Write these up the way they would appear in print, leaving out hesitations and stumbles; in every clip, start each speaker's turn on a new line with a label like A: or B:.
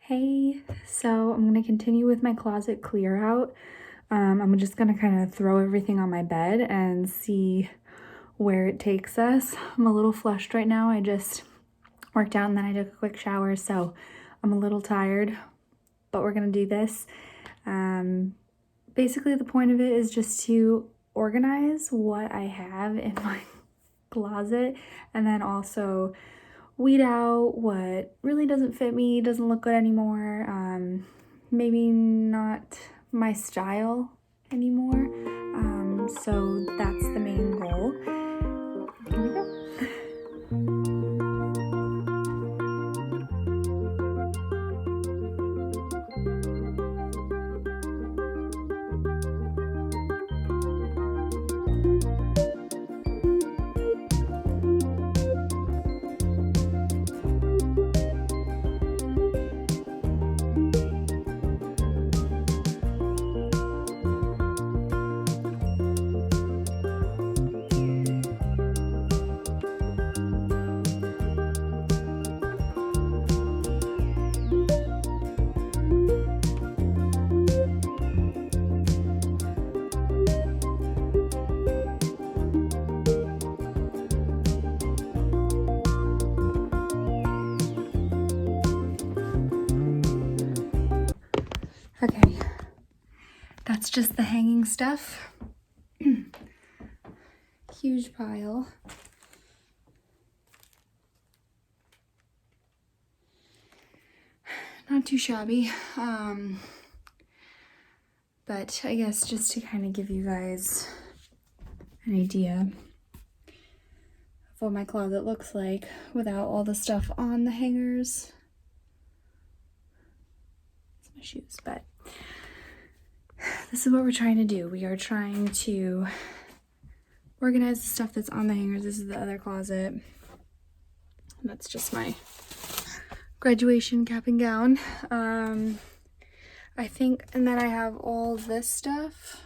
A: Hey, so I'm going to continue with my closet clear out. I'm just going to kind of throw everything on my bed and see where it takes us. I'm a little flushed right now. I just worked out and then I took a quick shower, so I'm a little tired, but we're going to do this. Basically, the point of it is just to organize what I have in my closet and then also weed out what really doesn't fit me, doesn't look good anymore, maybe not my style anymore. So that's the main goal. Here we go. Okay, that's just the hanging stuff. Huge pile. Not too shabby, but I guess just to kind of give you guys an idea of what my closet looks like without all the stuff on the hangers. It's my shoes, but this is what we're trying to do. We are trying to organize the stuff that's on the hangers. This is the other closet. That's just my graduation cap and gown. I think, and then I have all this stuff.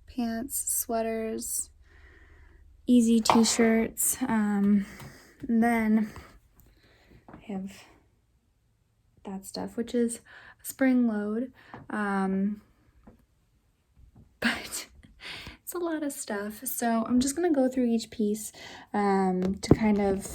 A: Pants, sweaters, easy t-shirts. And then I have that stuff, which is a spring load. But it's a lot of stuff. So I'm just gonna go through each piece to kind of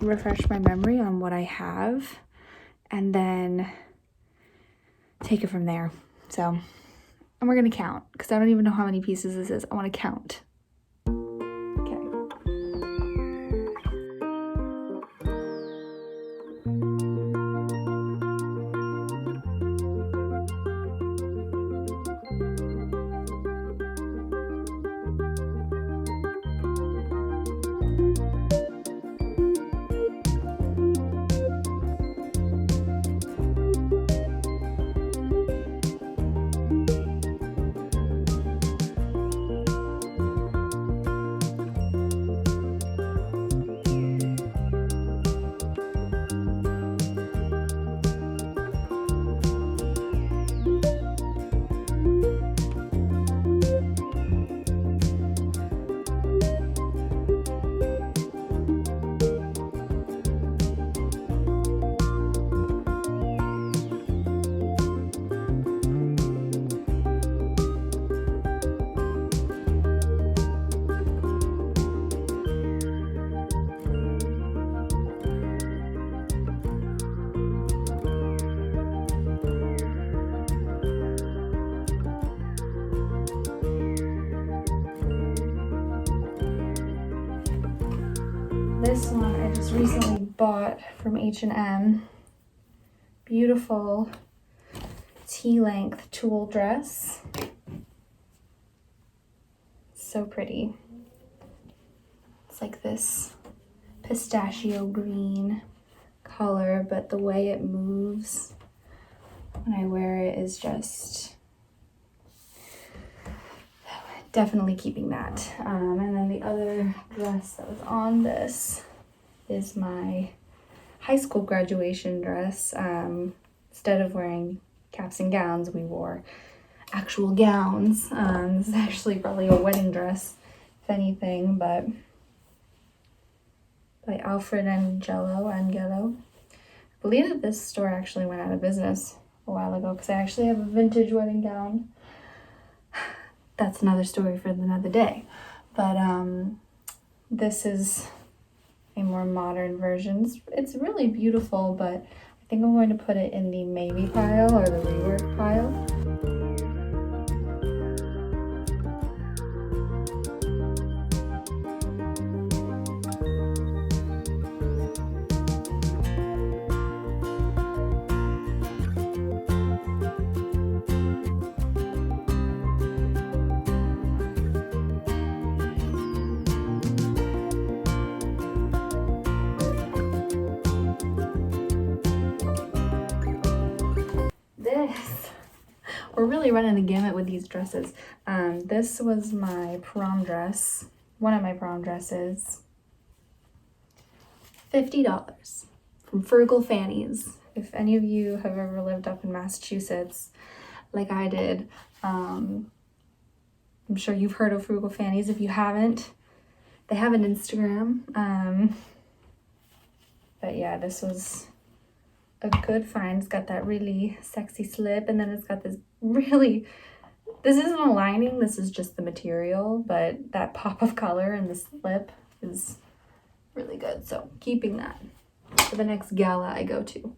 A: refresh my memory on what I have and then take it from there. So, and we're gonna count because I don't even know how many pieces this is. I want to count. This one I just recently bought from H&M. Beautiful T-length tulle dress. So pretty. It's like this pistachio green color, but the way it moves when I wear it is just definitely keeping that. And then the other dress that was on this is my high school graduation dress. Instead of wearing caps and gowns, we wore actual gowns. This is actually probably a wedding dress, if anything, but by Alfred and Angelo. I believe that this store actually went out of business a while ago because I actually have a vintage wedding gown. That's another story for another day. But this is a more modern version. It's really beautiful, but I think I'm going to put it in the maybe pile or the rework pile. We're really running the gamut with these dresses. This was my prom dress, one of my prom dresses. $50 from Frugal Fannies. If any of you have ever lived up in Massachusetts, like I did, I'm sure you've heard of Frugal Fannies. If you haven't, they have an Instagram. But yeah, this was a good find. It's got that really sexy slip, and then it's got this really, this isn't a lining, this is just the material, but that pop of color in the slip is really good. So keeping that for the next gala I go to.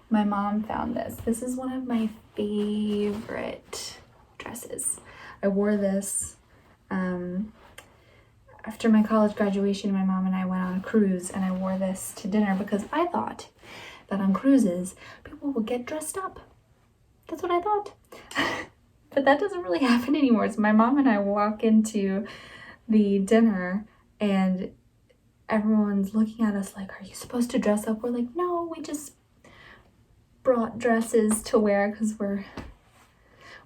A: My mom found this. This is one of my favorite dresses. I wore this after my college graduation. My mom and I went on a cruise, and I wore this to dinner because I thought that on cruises people would get dressed up. That's what I thought. But that doesn't really happen anymore. So my mom and I walk into the dinner and everyone's looking at us like, are you supposed to dress up? We're like, no, we just brought dresses to wear because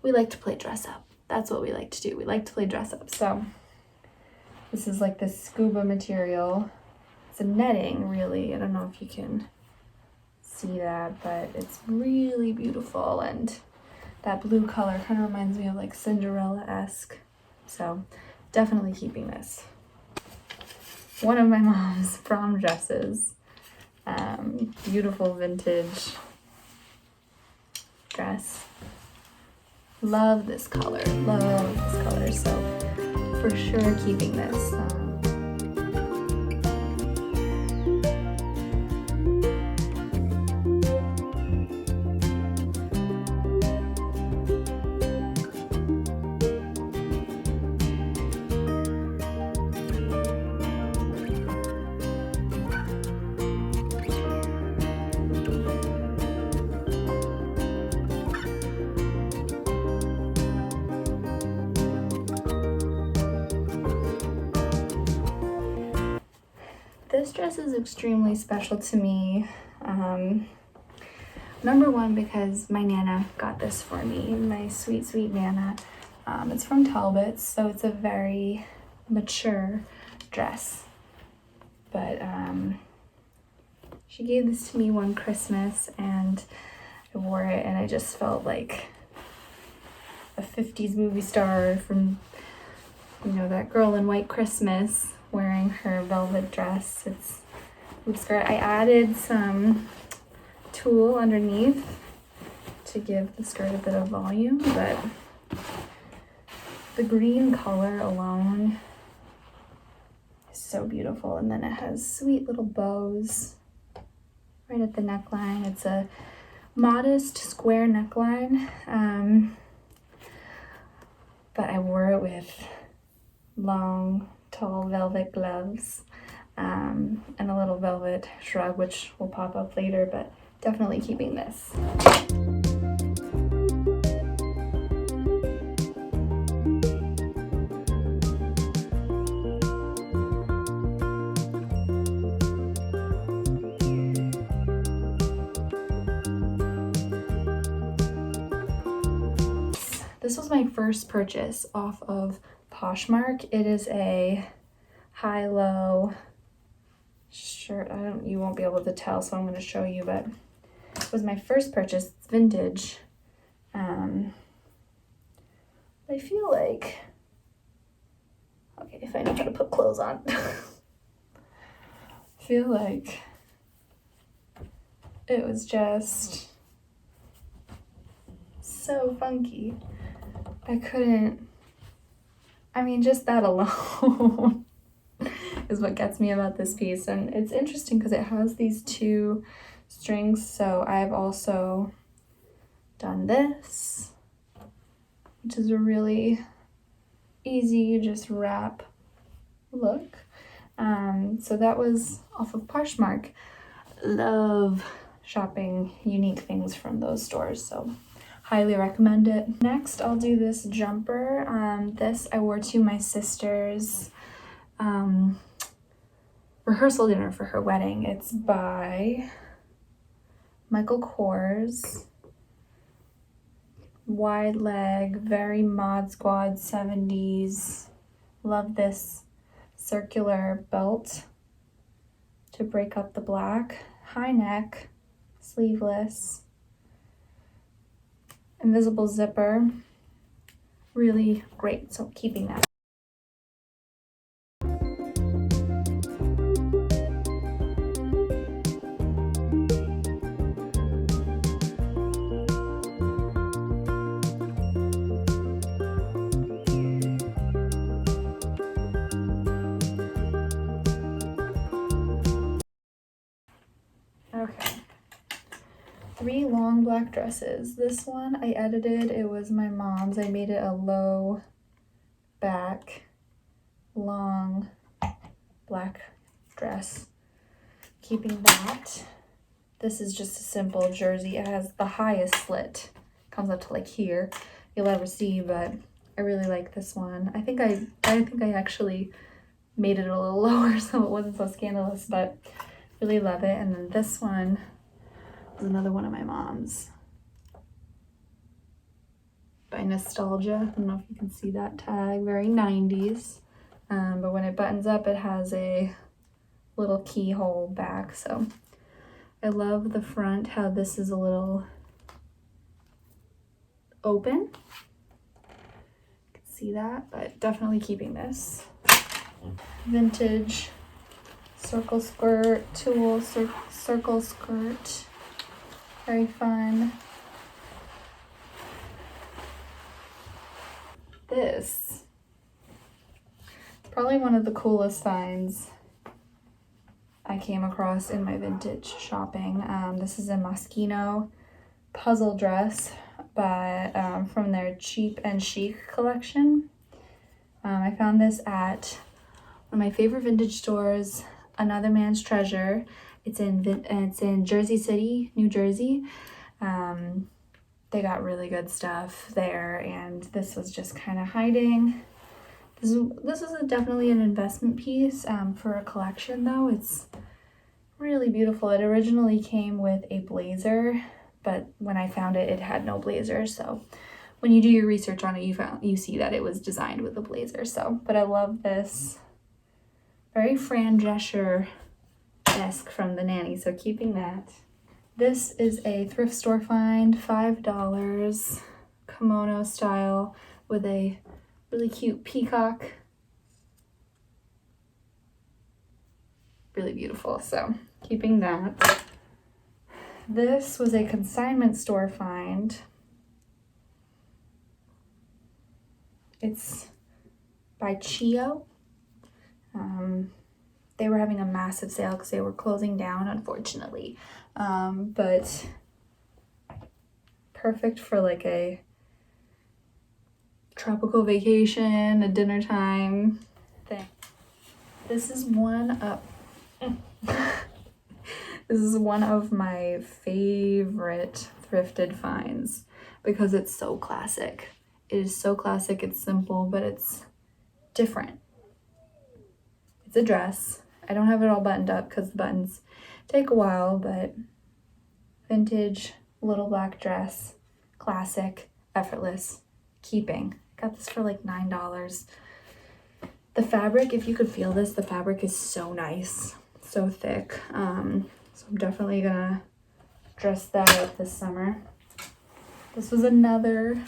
A: we like to play dress up. That's what we like to do. We like to play dress up. So this is like this scuba material. It's a netting, really. I don't know if you can see that, but it's really beautiful, and that blue color kind of reminds me of like Cinderella-esque. So definitely keeping this. One of my mom's prom dresses. Beautiful vintage dress. Love this color. So for sure keeping this. This dress is extremely special to me. Number one, because my Nana got this for me, my sweet, sweet Nana. It's from Talbot's, so it's a very mature dress. But she gave this to me one Christmas, and I wore it, and I just felt like a 50s movie star from, you know, that girl in White Christmas, wearing her velvet dress. It's loop skirt. I added some tulle underneath to give the skirt a bit of volume, but the green color alone is so beautiful. And then it has sweet little bows right at the neckline. It's a modest square neckline, but I wore it with long, tall velvet gloves, and a little velvet shrug, which will pop up later, but definitely keeping this. This was my first purchase off of Poshmark. It is a high-low shirt. You won't be able to tell, so I'm going to show you, but it was my first purchase. It's vintage. I feel like, okay, if I know how to put clothes on. I feel like it was just so funky. I couldn't, I mean, just that alone is what gets me about this piece. And it's interesting because it has these two strings, so I've also done this, which is a really easy just wrap look. So that was off of Poshmark. Love shopping unique things from those stores, so highly recommend it. Next, I'll do this jumper. This I wore to my sister's rehearsal dinner for her wedding. It's by Michael Kors. Wide leg, very Mod Squad 70s. Love this circular belt to break up the black. High neck, sleeveless. Invisible zipper, really great, so keeping that. Okay. 3 long black dresses. This one I edited. It was my mom's. I made it a low back, long black dress. Keeping that. This is just a simple jersey. It has the highest slit. Comes up to like here. You'll ever see, but I really like this one. I think I actually made it a little lower so it wasn't so scandalous, but really love it. And then this one is another one of my mom's by Nostalgia. I don't know if you can see that tag, very 90s. But when it buttons up, it has a little keyhole back. So I love the front, how this is a little open. You can see that, but definitely keeping this. Vintage circle skirt, Tulle circle skirt. Very fun. This, probably one of the coolest finds I came across in my vintage shopping. This is a Moschino puzzle dress from their Cheap and Chic collection. I found this at one of my favorite vintage stores, Another Man's Treasure. It's in Jersey City, New Jersey. They got really good stuff there, and this was just kind of hiding. This is definitely an investment piece for a collection, though. It's really beautiful. It originally came with a blazer, but when I found it, it had no blazer. So when you do your research on it, you see that it was designed with a blazer. So, but I love this. Very Fran Drescher-esque from The Nanny, so keeping that. This is a thrift store find, $5, kimono style with a really cute peacock. Really beautiful, so keeping that. This was a consignment store find. It's by Chic. They were having a massive sale because they were closing down, unfortunately. But perfect for like a tropical vacation, a dinner time thing. This is one of This is one of my favorite thrifted finds because it's so classic. It is so classic, it's simple, but it's different. It's a dress. I don't have it all buttoned up because the buttons take a while, but vintage little black dress, classic, effortless, keeping. Got this for like $9. The fabric, if you could feel this, the fabric is so nice, so thick. So I'm definitely gonna dress that up this summer. This was another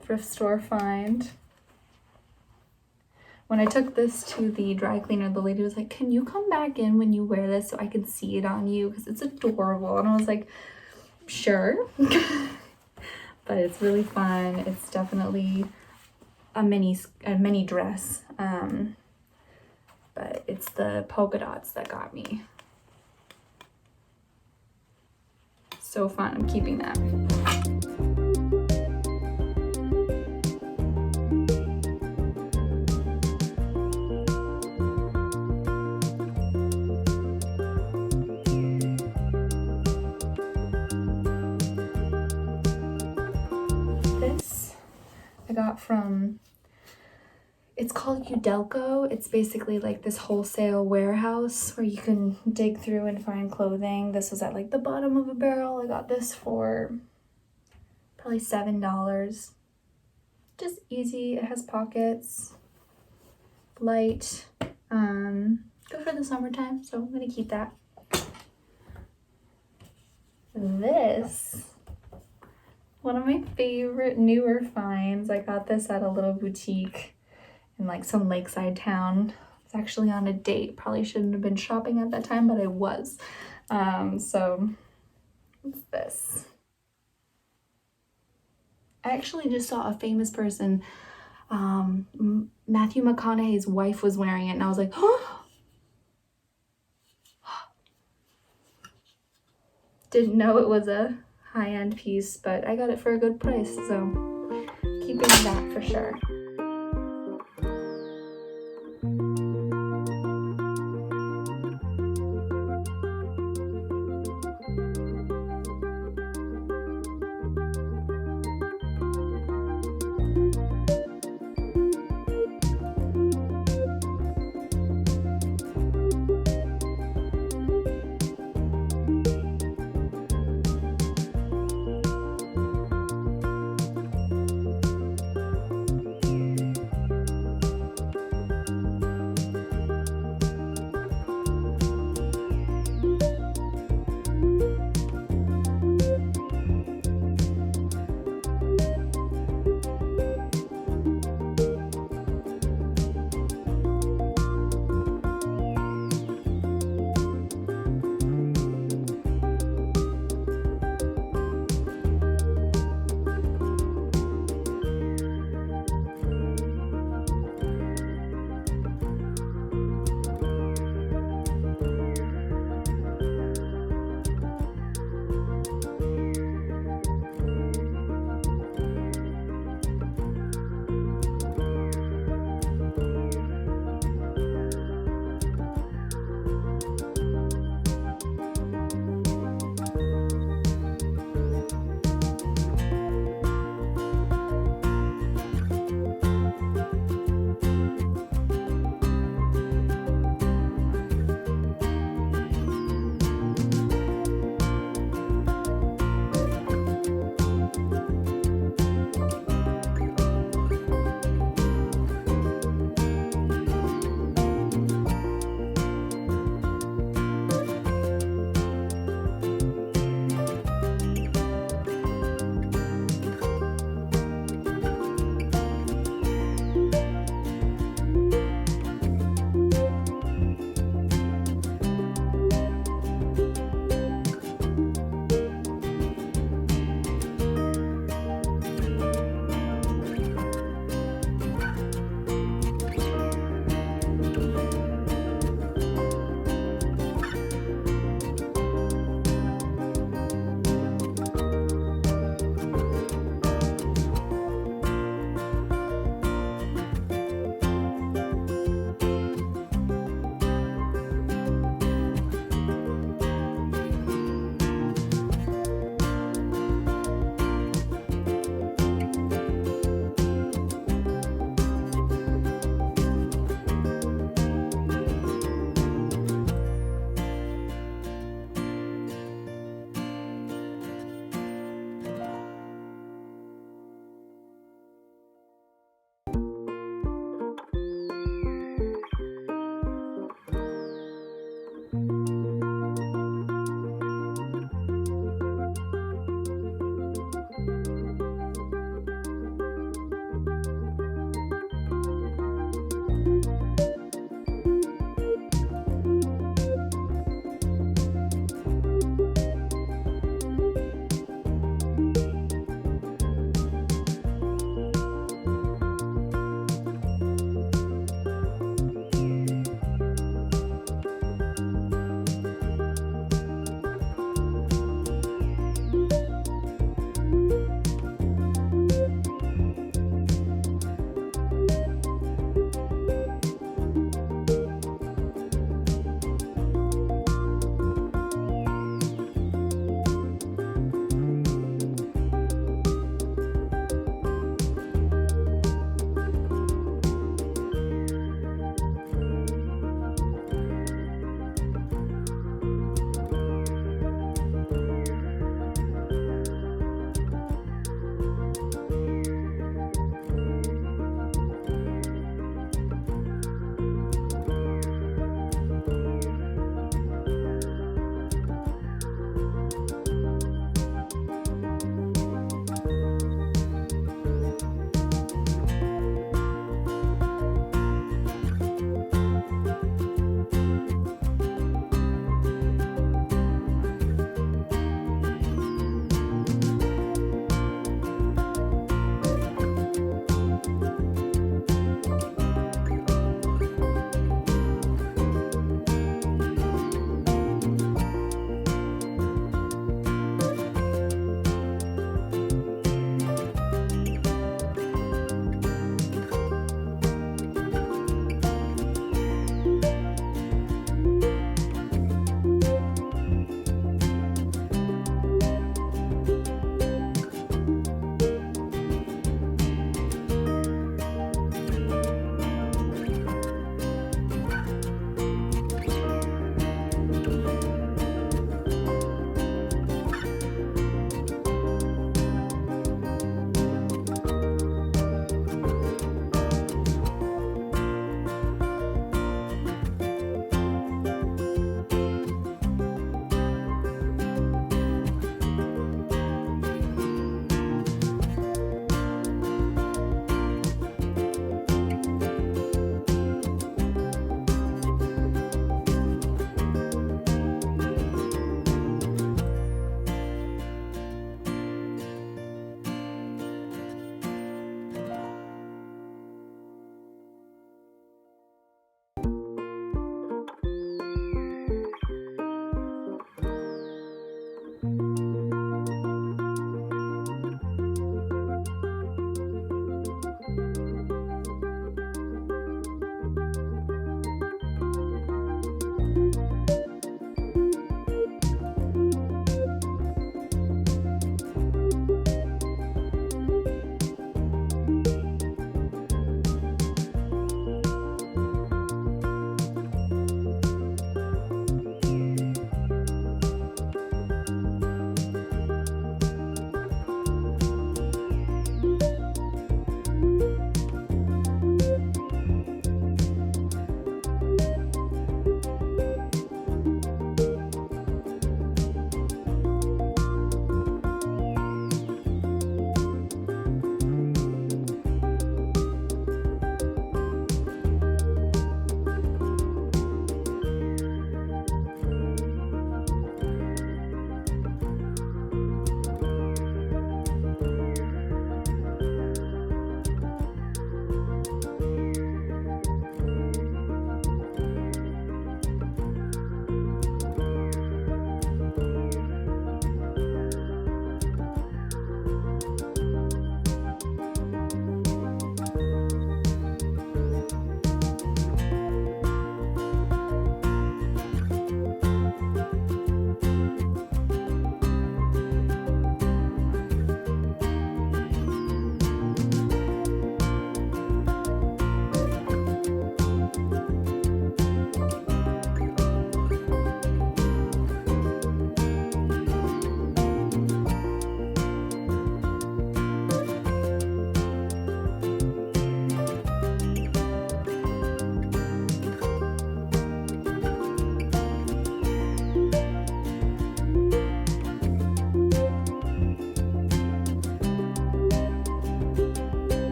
A: thrift store find. When I took this to the dry cleaner, the lady was like, can you come back in when you wear this so I can see it on you? Because it's adorable. And I was like, sure. But it's really fun. It's definitely a mini dress. But it's the polka dots that got me. So fun. I'm keeping that. I got from, it's called Udelco. It's basically like this wholesale warehouse where you can dig through and find clothing. This was at like the bottom of a barrel. I got this for probably $7. Just easy. It has pockets, light, good for the summertime, so I'm gonna keep that. This, one of my favorite newer finds. I got this at a little boutique in like some lakeside town. It's actually on a date. Probably shouldn't have been shopping at that time, but I was. So what's this? I actually just saw a famous person, Matthew McConaughey's wife was wearing it, and I was like, oh! Didn't know it was a high-end piece, but I got it for a good price, so keeping that for sure.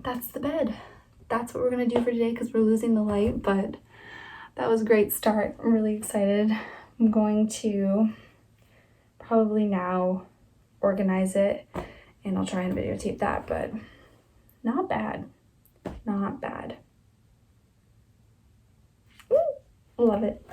A: that's the bed. That's what we're gonna do for today because we're losing the light, but that was a great start. I'm really excited. I'm going to probably now organize it and I'll try and videotape that, but not bad. Not bad. Ooh, love it.